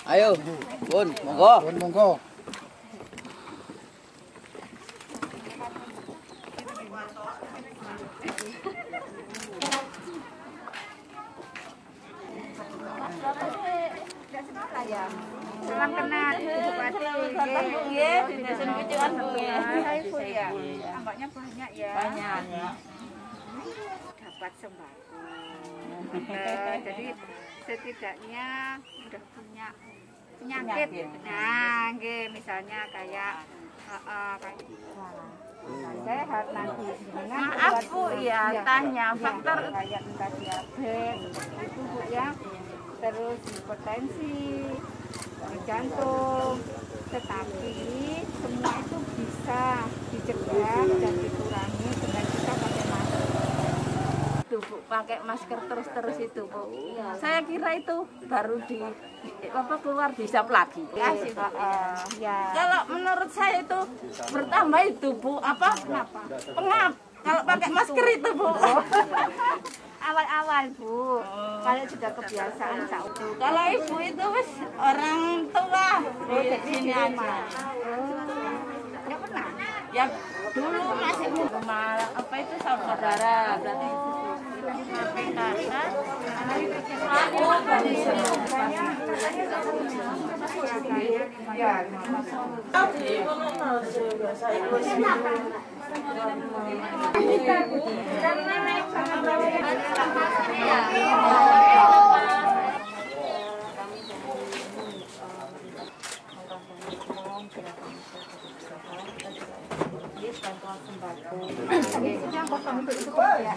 Ayo, Bun, monggo. Bun, monggo. Salam kenal Ibu Bupati. Nggih, di dusun Kucuan Bu ya. Tambaknya banyak ya. Banyak. Dapat sembako. Jadi setidaknya udah punya penyakit. Nah, nggih, misalnya kayak sehat nanti. Maaf Bu ya, tanya faktor kayak entah diabetes itu Bu ya. Terus hipertensi, jantung, tetapi semua itu bisa dicegah dan dikurangi dengan kita pakai masker. Itu Bu, pakai masker terus itu Bu. Saya kira itu baru keluar disap lagi. Ya. Kalau menurut saya itu bertambah itu Bu, Kenapa? Pengap. Kalau pakai masker itu Bu. Awal-awal Bu, kalau sudah kebiasaan Bu. Kalau Ibu itu wis orang tua di sini aja. Ya pernah? Ya dulu masih rumah saudara berarti sampai kata bantuan sembako. Itu yang kosong itu ya.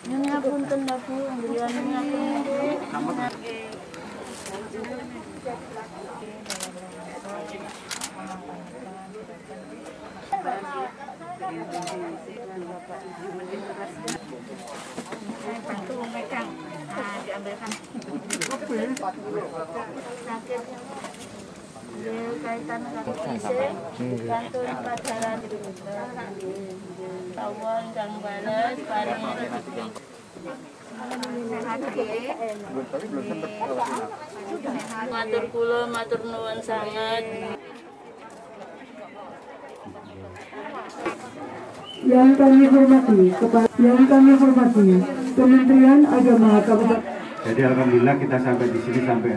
Ini punten Bu, ambilannya bantu megang. Nah, diambilkan. Sakit. Kaitan dengan fisik, bantu pelajaran tawon dan balas, paling rezeki. Matur kula, matur nuwun sangat. Yang kami hormati, Kementerian Agama Kabupaten. Jadi alhamdulillah kita sampai di sini sampai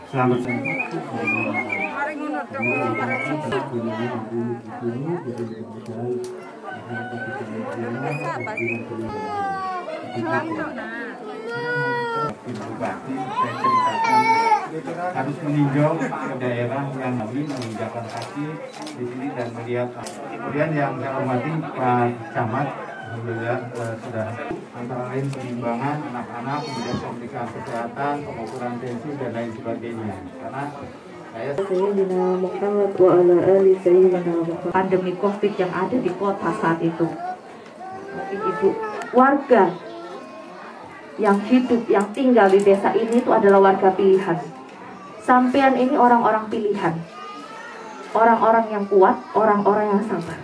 selamat. Bupati saya ceritakan harus meninjau ke daerah yang kami menginjakan kaki di sini dan melihat. Kemudian yang saya hormati Pak Camat, alhamdulillah sudah antara lain penimbangan anak-anak, kemudian pemeriksaan kesehatan, pengukuran tensi dan lain sebagainya. Karena pandemi COVID yang ada di kota saat itu. Mungkin Ibu warga yang hidup, yang tinggal di desa ini itu adalah warga pilihan. Sampean ini orang-orang pilihan. Orang-orang yang kuat, orang-orang yang sabar.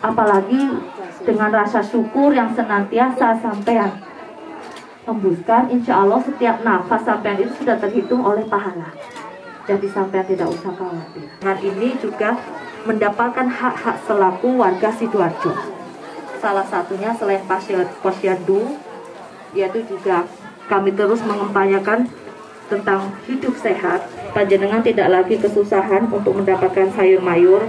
Apalagi dengan rasa syukur yang senantiasa sampean hembuskan, insya Allah setiap nafas sampean itu sudah terhitung oleh pahala. Jadi sampean tidak usah khawatir. Dengan ini juga mendapatkan hak-hak selaku warga Sidoarjo. Salah satunya selain posyandu, yaitu juga kami terus mengempanyakan tentang hidup sehat. Panjenengan tidak lagi kesusahan untuk mendapatkan sayur mayur,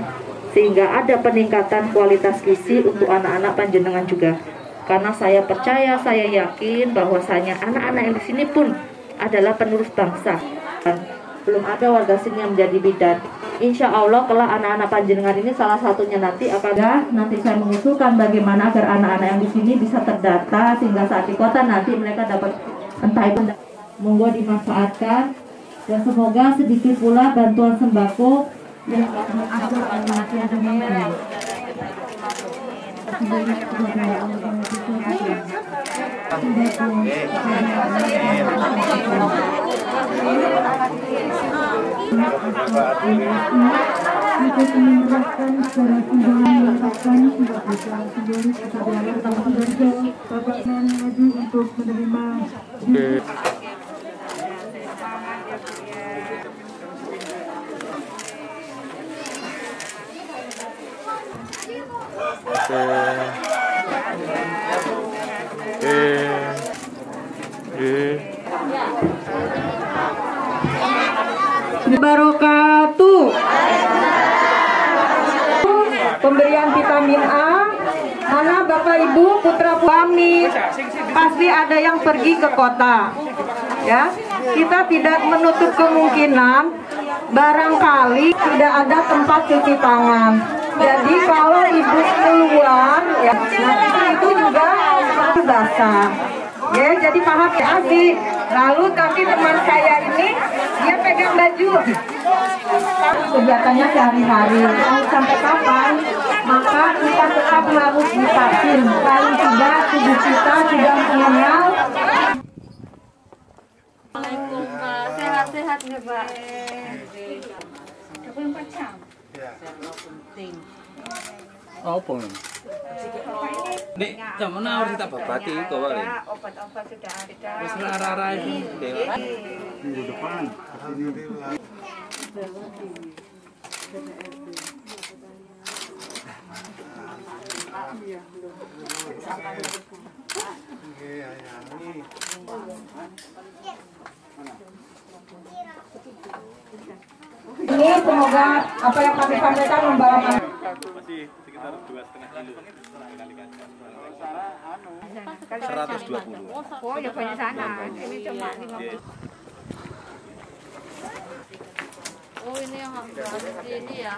sehingga ada peningkatan kualitas gizi untuk anak-anak panjenengan juga. Karena saya percaya, saya yakin bahwasanya anak-anak yang di sini pun adalah penerus bangsa. Belum ada warga sini yang menjadi bidan. Insya Allah kelak anak-anak panjenengan ini salah satunya nanti akan nanti saya mengusulkan bagaimana agar anak-anak yang di sini bisa terdata sehingga saat di kota nanti mereka dapat entah itu monggo dimanfaatkan dan semoga sedikit pula bantuan sembako yang simbolis kepada untuk menyerahkan secara simbolis meletakkan secara simbolis kepada Bapak Sidoarjo, Bapak Haji untuk menerima. Wabarakatuh. Pemberian vitamin A, mana Bapak Ibu putra kami pasti ada yang pergi ke kota, ya. Kita tidak menutup kemungkinan barangkali tidak ada tempat cuci tangan. Jadi kalau ibu keluar, ya, itu juga basah. Ya, jadi paham ya sih. Lalu tapi teman saya ini dia pegang baju. Kegiatannya sehari-hari. Mau sampai kapan? Maka kita tetap harus divaksin. Paling tidak tubuh kita sudah mengenal. Assalamualaikum Pak, sehat-sehat ya Pak. 24 jam. Apa nih? Nek, jam mana harus kita babati kok Pak? Obat-obat sudah ada. Wis arah-arah itu. Minggu depan Ini semoga apa yang kami sampaikan membawa masih sekitar 2,5 kilo. 120. Oh, ya banyak sana. Ini cuma 50. Oh ini yang harus di ini ya.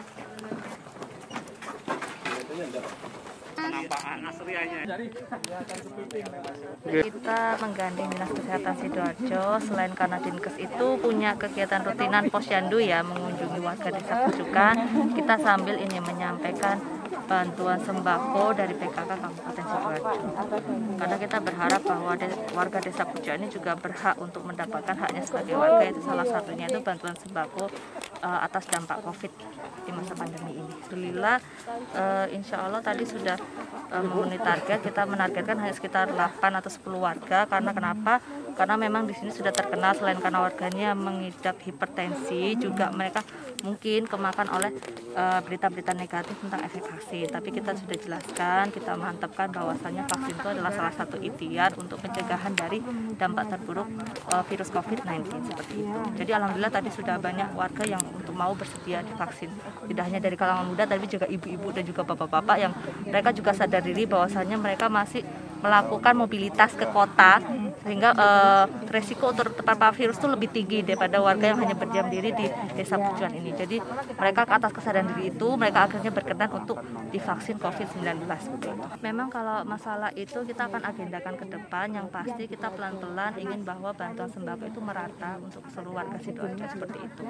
Kita menggandeng Dinas Kesehatan Sidoarjo. Selain karena Dinkes itu punya kegiatan rutinan posyandu ya, mengunjungi warga desa Pucukan, kita sambil ini menyampaikan bantuan sembako dari PKK Kabupaten Sidoarjo. Karena kita berharap bahwa warga desa Pucukan ini juga berhak untuk mendapatkan haknya sebagai warga, itu salah satunya itu bantuan sembako atas dampak COVID di masa pandemi ini. Alhamdulillah, insya Allah tadi sudah memenuhi target. Kita menargetkan hanya sekitar 8 atau 10 warga. Karena kenapa? Karena memang di sini sudah terkenal selain karena warganya mengidap hipertensi, juga mereka mungkin kemakan oleh berita-berita negatif tentang efek vaksin. Tapi kita sudah jelaskan, kita mantapkan bahwasannya vaksin itu adalah salah satu ikhtiar untuk pencegahan dari dampak terburuk virus COVID-19 seperti itu. Jadi alhamdulillah tadi sudah banyak warga yang untuk mau bersedia divaksin. Tidak hanya dari kalangan muda, tapi juga ibu-ibu dan juga bapak-bapak yang mereka juga sadar diri bahwasannya mereka masih melakukan mobilitas ke kota, sehingga resiko untuk terpapar virus itu lebih tinggi daripada warga yang hanya berdiam diri di desa Pucukan ini. Jadi mereka ke atas kesadaran diri itu, mereka akhirnya berkenan untuk divaksin COVID-19. Memang kalau masalah itu kita akan agendakan ke depan, yang pasti kita pelan-pelan ingin bahwa bantuan sembako itu merata untuk seluruh warga Sidoarjo seperti itu.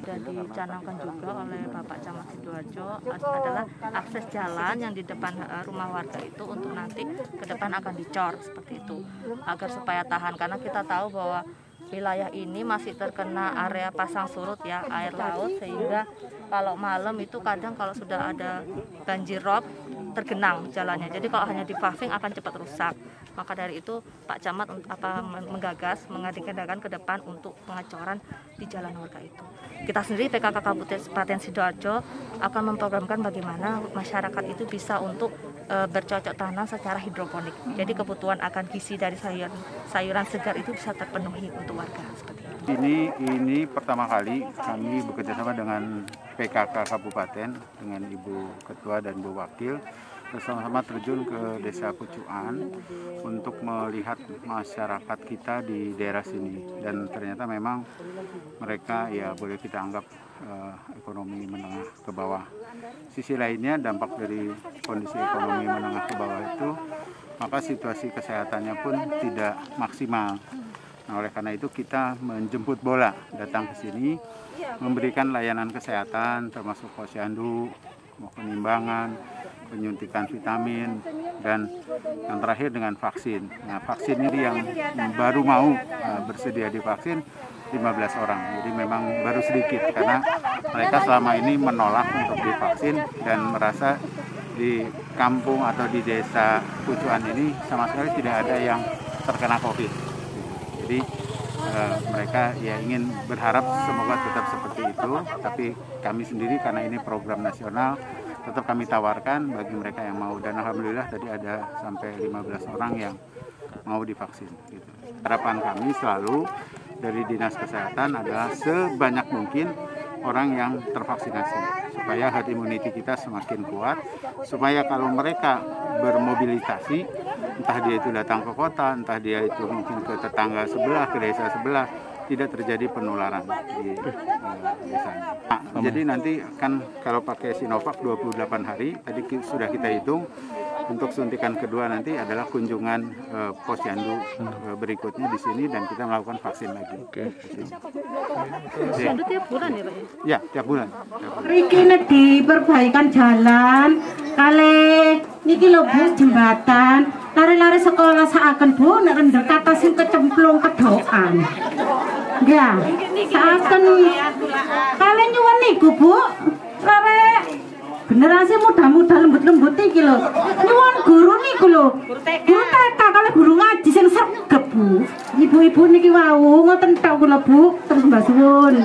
Dan dicanangkan juga oleh Bapak Camat Sidoarjo adalah akses jalan yang di depan rumah warga itu untuk nanti ke depan akan dicor seperti itu, agar supaya tahan, karena kita tahu bahwa wilayah ini masih terkena area pasang surut ya, air laut, sehingga kalau malam itu kadang kalau sudah ada banjir rob tergenang jalannya. Jadi kalau hanya di paving akan cepat rusak. Maka dari itu Pak Camat menggagas mengagendakan ke depan untuk pengecoran di jalan warga itu. Kita sendiri PKK Kabupaten Sidoarjo akan memprogramkan bagaimana masyarakat itu bisa untuk bercocok tanam secara hidroponik. Jadi kebutuhan akan gizi dari sayuran segar itu bisa terpenuhi untuk warga seperti itu. Ini pertama kali kami bekerjasama dengan PKK Kabupaten, dengan Ibu Ketua dan Bu Wakil, bersama-sama terjun ke desa Pucukan untuk melihat masyarakat kita di daerah sini. Dan ternyata memang mereka ya boleh kita anggap ekonomi menengah ke bawah. Sisi lainnya dampak dari kondisi ekonomi menengah ke bawah itu, maka situasi kesehatannya pun tidak maksimal. Nah, oleh karena itu kita menjemput bola, datang ke sini, memberikan layanan kesehatan termasuk posyandu, penimbangan, penyuntikan vitamin, dan yang terakhir dengan vaksin. Nah, vaksin ini yang baru mau bersedia divaksin 15 orang. Jadi memang baru sedikit karena mereka selama ini menolak untuk divaksin dan merasa di kampung atau di desa Pucuan ini sama sekali tidak ada yang terkena COVID. Jadi mereka ya ingin berharap semoga tetap seperti itu, tapi kami sendiri karena ini program nasional tetap kami tawarkan bagi mereka yang mau, dan alhamdulillah tadi ada sampai 15 orang yang mau divaksin gitu. Harapan kami selalu dari Dinas Kesehatan adalah sebanyak mungkin orang yang tervaksinasi supaya herd immunity kita semakin kuat, supaya kalau mereka bermobilisasi, entah dia itu datang ke kota, entah dia itu mungkin ke tetangga sebelah, ke desa sebelah, tidak terjadi penularan di desanya. Nah, jadi nanti kan kalau pakai Sinovac 28 hari, tadi sudah kita hitung, untuk suntikan kedua nanti adalah kunjungan posyandu berikutnya di sini dan kita melakukan vaksin lagi. Oke. Posyandu tiap bulan ya Pak? Ya, tiap bulan. Riki diperbaikan jalan, kali niki lho Bu jembatan, lari-lari sekolah seakan Bu nek rendek kata sing kecemplung kedokan. Ya, seakan kalian nyuwun niku Bu, lare generasi muda-muda lembut-lembut iki lho. Nyuwun guru niku lho. Guru TK kalau guru ngaji sing sregep Bu. Ibu-ibu niki wau ngoten tok kula Bu, terus mbah suwun.